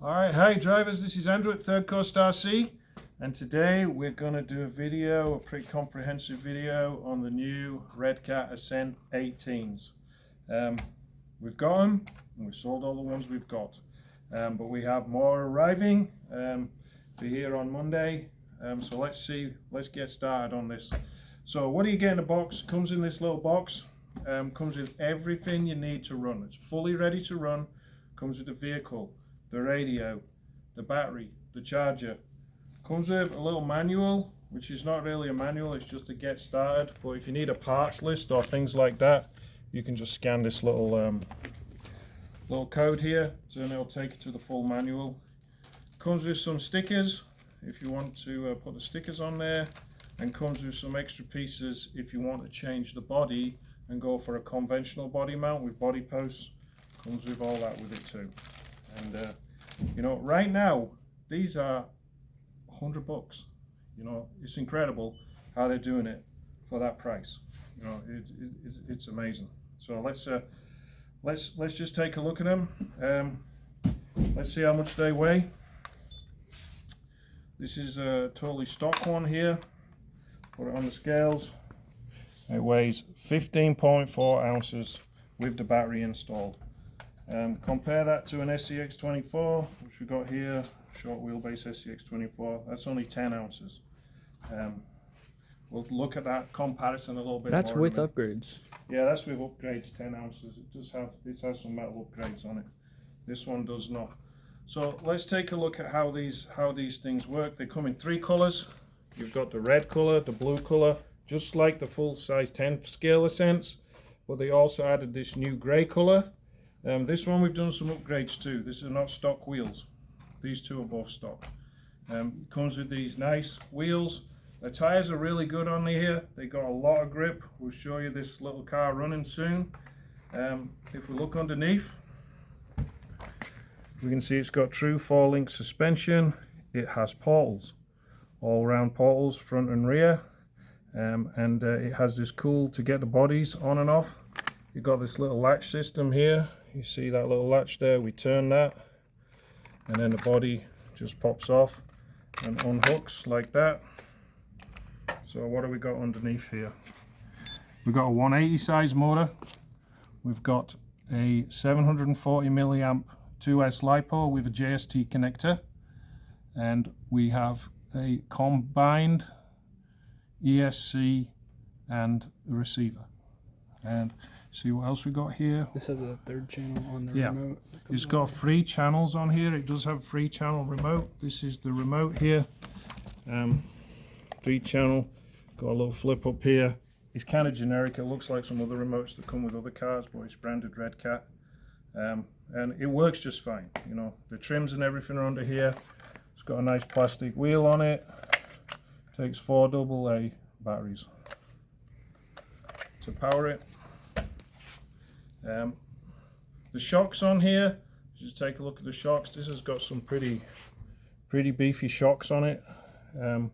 Alright, hi drivers, this is Andrew at Third Coast RC, and today we're going to do a pretty comprehensive video on the new Redcat Ascent 18s. We've got them, and we've sold all the ones we've got, but we have more arriving. They're here on Monday, so let's get started on this. So what do you get in the box? Comes in this little box, comes with everything you need to run. It's fully ready to run, comes with the vehicle, the radio, the battery, the charger. Comes with a little manual, which is not really a manual, it's just to get started. But if you need a parts list or things like that, you can just scan this little code here, and it'll take you to the full manual. Comes with some stickers if you want to put the stickers on there, and comes with some extra pieces if you want to change the body and go for a conventional body mount with body posts. Comes with all that with it too. And you know, right now these are $100. You know, it's incredible how they're doing it for that price. You know, it's amazing. So let's just take a look at them. Let's see how much they weigh. This is a totally stock one here. Put it on the scales. It weighs 15.4 ounces with the battery installed. Compare that to an SCX24, which we got here, short wheelbase SCX24. That's only 10 ounces. We'll look at that comparison a little bit more. That's with upgrades. Yeah, that's with upgrades. 10 ounces. It has some metal upgrades on it. This one does not. So let's take a look at how these things work. They come in 3 colors. You've got the red color, the blue color, just like the full size 10 scale Ascents, but they also added this new gray color. This one we've done some upgrades too. This is not stock wheels. These two are both stock. It comes with these nice wheels. The tires are really good on here. They got a lot of grip. We'll show you this little car running soon. If we look underneath, we can see it's got true 4-link suspension. It has portals, all round portals, front and rear. And it has this cool to get the bodies on and off. You've got this little latch system here. You see that little latch there? We turn that, and then the body just pops off and unhooks like that. So what have we got underneath here? We've got a 180 size motor. We've got a 740 milliamp 2S LiPo with a JST connector, and we have a combined ESC and the receiver. And see what else we got here. This has a third channel on the remote. It's got 3 channels on here. It does have a 3-channel remote. This is the remote here. 3-channel. Got a little flip up here. It's kind of generic. It looks like some other remotes that come with other cars, but it's branded Redcat. And it works just fine. You know, the trims and everything are under here. It's got a nice plastic wheel on it. Takes 4 AA batteries to power it. The shocks on here, just take a look at the shocks. This has got some pretty beefy shocks on it. You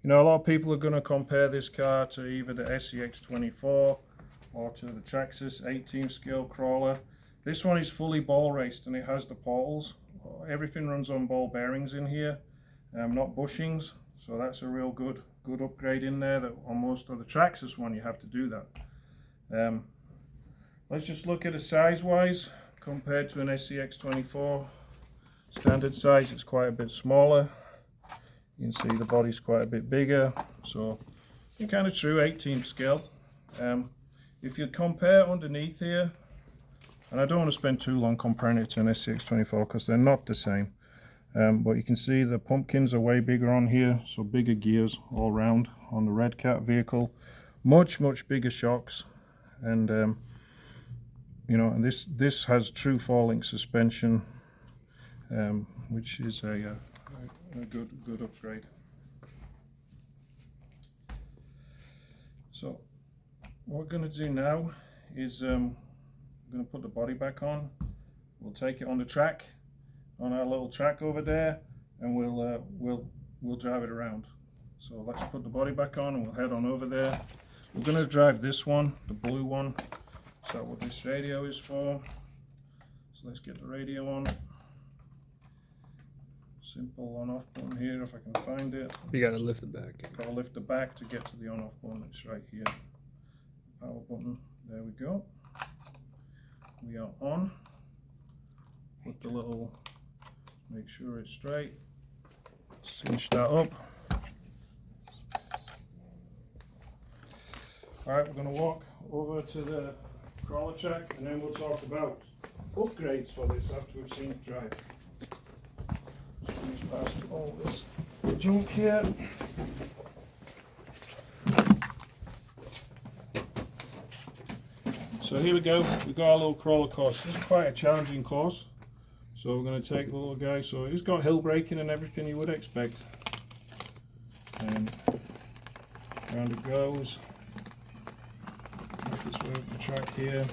know, a lot of people are going to compare this car to either the SCX24 or to the Traxxas 18 scale crawler. This one is fully ball raced, and it has the portals. Everything runs on ball bearings in here, not bushings. So that's a real good upgrade in there. That on most of the Traxxas one you have to do that. Let's just look at it size wise compared to an SCX24. Standard size, it's quite a bit smaller. You can see the body's quite a bit bigger. So you're kind of true 18 scale. If you compare underneath here, and I don't want to spend too long comparing it to an SCX24 because they're not the same. But you can see the pumpkins are way bigger on here, so bigger gears all round on the Redcat vehicle. Much bigger shocks, and you know, and this has true 4-link suspension, which is a good upgrade. So what we're going to do now is we're going to put the body back on. We'll take it on the track, on our little track over there, and we'll drive it around. So let's put the body back on and we'll head on over there. We're going to drive this one, the blue one. Is that what this radio is for? So let's get the radio on. simple on-off button here if I can find it. You gotta lift it back. Gotta lift the back to get to the on-off button. It's right here. Power button. There we go. We are on. Put the little, make sure it's straight. Cinch that up. Alright, we're going to walk over to the crawler track and then we'll talk about upgrades for this after we've seen it drive. Squeeze past all this junk here. So here we go, we've got our little crawler course. This is quite a challenging course. So we're going to take the little guy, so he's got hill braking and everything you would expect. And round it goes. Make this way up the track here.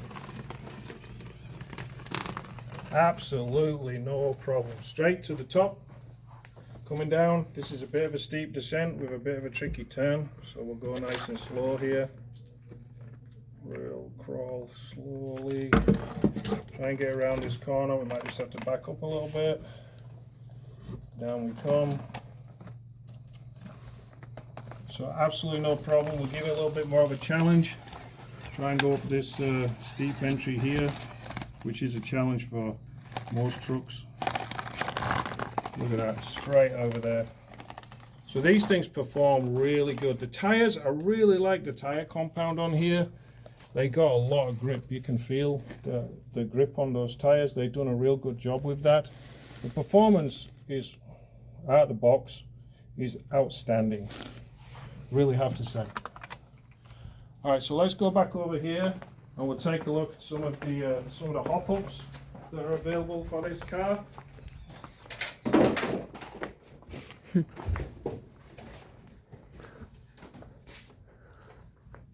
Absolutely no problem. Straight to the top. Coming down, this is a bit of a steep descent with a bit of a tricky turn. So we'll go nice and slow here. We'll crawl slowly. Try and get around this corner. We might just have to back up a little bit. Down we come. So absolutely no problem. We'll give it a little bit more of a challenge. Try and go up this steep entry here, which is a challenge for most trucks. Look at that, straight over there. So these things perform really good. The tires, I really like the tire compound on here. They got a lot of grip. You can feel the grip on those tires. They've done a real good job with that. The performance is, out of the box, is outstanding. Really have to say. All right, so let's go back over here and we'll take a look at some of the hop-ups that are available for this car.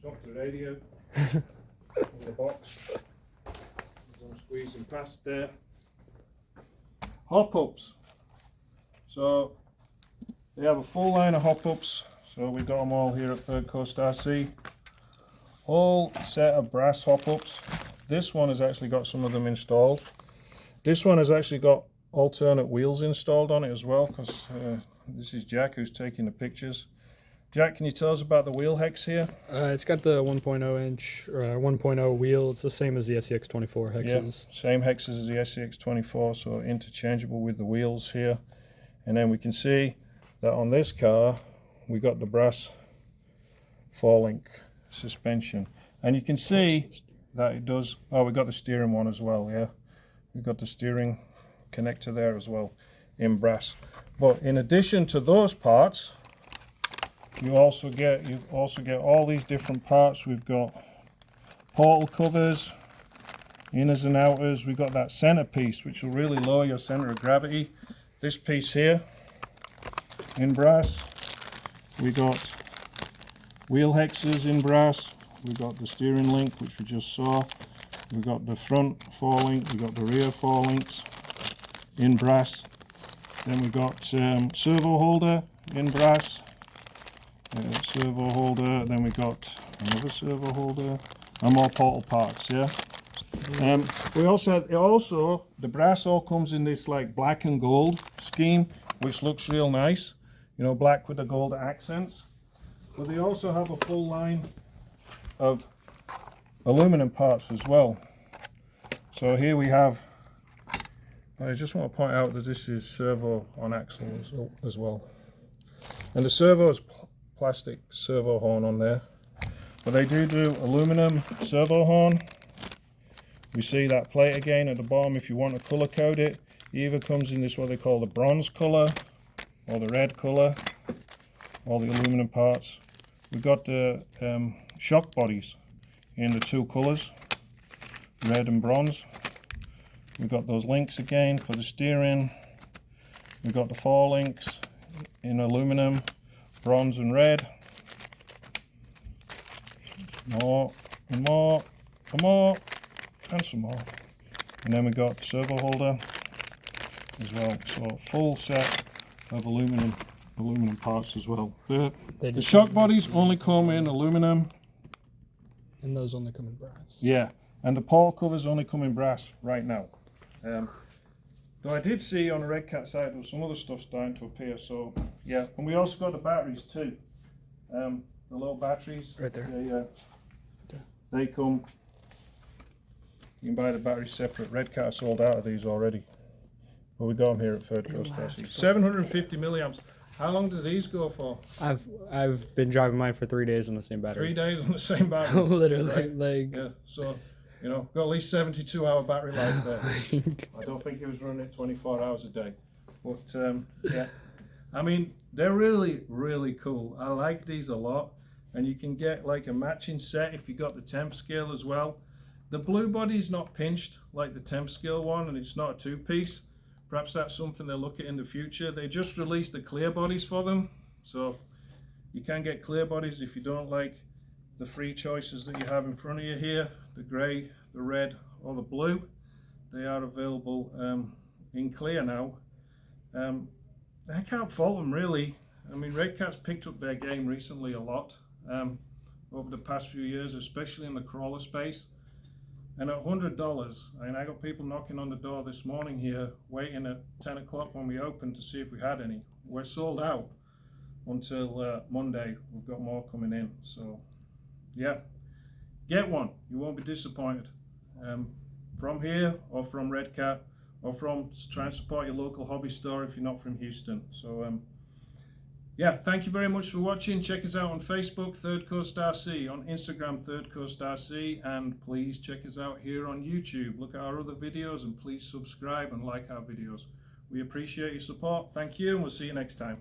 Drop the radio in the box as I'm squeezing past there. Hop-ups. So they have a full line of hop-ups. So we've got them all here at Third Coast RC. Whole set of brass hop-ups. This one has actually got some of them installed. This one has actually got alternate wheels installed on it as well, because this is Jack who's taking the pictures. Jack, can you tell us about the wheel hex here? It's got the 1.0 inch or 1.0 wheel. It's the same as the SCX24 hexes. Yeah, same hexes as the SCX24, so interchangeable with the wheels here. And then we can see that on this car we got the brass 4-link suspension, and you can see that it does. Oh, we got the steering one as well. Yeah, we've got the steering connector there as well in brass. But in addition to those parts, you also get all these different parts. We've got portal covers, inners and outers. We've got that center piece which will really lower your center of gravity. This piece here in brass. We got wheel hexes in brass. We got the steering link, which we just saw. We got the front 4-link. We got the rear 4-links in brass. Then we got servo holder in brass. Servo holder. Then we got another servo holder and more portal parts. Yeah. We also the brass all comes in this like black and gold scheme, which looks real nice. You know, black with the gold accents. But they also have a full line of aluminum parts as well. So here we have, I just want to point out that this is servo on axle as well. And the servo is plastic servo horn on there. But they do aluminum servo horn. We see that plate again at the bottom. If you want to color code it, it either comes in this what they call the bronze color or the red color, all the aluminum parts. We've got the shock bodies in the 2 colors, red and bronze. We've got those links again for the steering. We've got the 4 links in aluminum, bronze and red. More and more and more and some more. And then we got the servo holder as well. So full set of aluminum parts as well. The shock bodies only come in aluminum. And those only come in brass. Yeah, and the portal covers only come in brass right now. Though I did see on the Redcat site there was some other stuff starting to appear. So yeah, and we also got the batteries too. The little batteries. Right there. They come. You can buy the batteries separate. Redcat sold out of these already. But we got them here at Third Coast RC. 750 milliamps. How long do these go for? I've been driving mine for 3 days on the same battery. 3 days on the same battery. Literally, right? like. Yeah. So, you know, got at least 72-hour battery life there. I don't think it was running it 24 hours a day. But yeah, I mean, they're really, really cool. I like these a lot. And you can get like a matching set if you got the temp scale as well. The blue body's not pinched like the temp scale one, and it's not a two-piece. Perhaps that's something they'll look at in the future. They just released the clear bodies for them. So you can get clear bodies if you don't like the three choices that you have in front of you here, the grey, the red, or the blue. They are available in clear now. I can't fault them really. I mean, Redcat's picked up their game recently a lot over the past few years, especially in the crawler space. And at $100, I mean, I got people knocking on the door this morning here, waiting at 10 o'clock when we opened to see if we had any. We're sold out until Monday. We've got more coming in. So, yeah, get one. You won't be disappointed. From here, or from Redcat, or from try and support your local hobby store if you're not from Houston. So, yeah, thank you very much for watching. Check us out on Facebook, Third Coast RC, on Instagram, Third Coast RC, and please check us out here on YouTube. Look at our other videos and please subscribe and like our videos. We appreciate your support. Thank you, and we'll see you next time.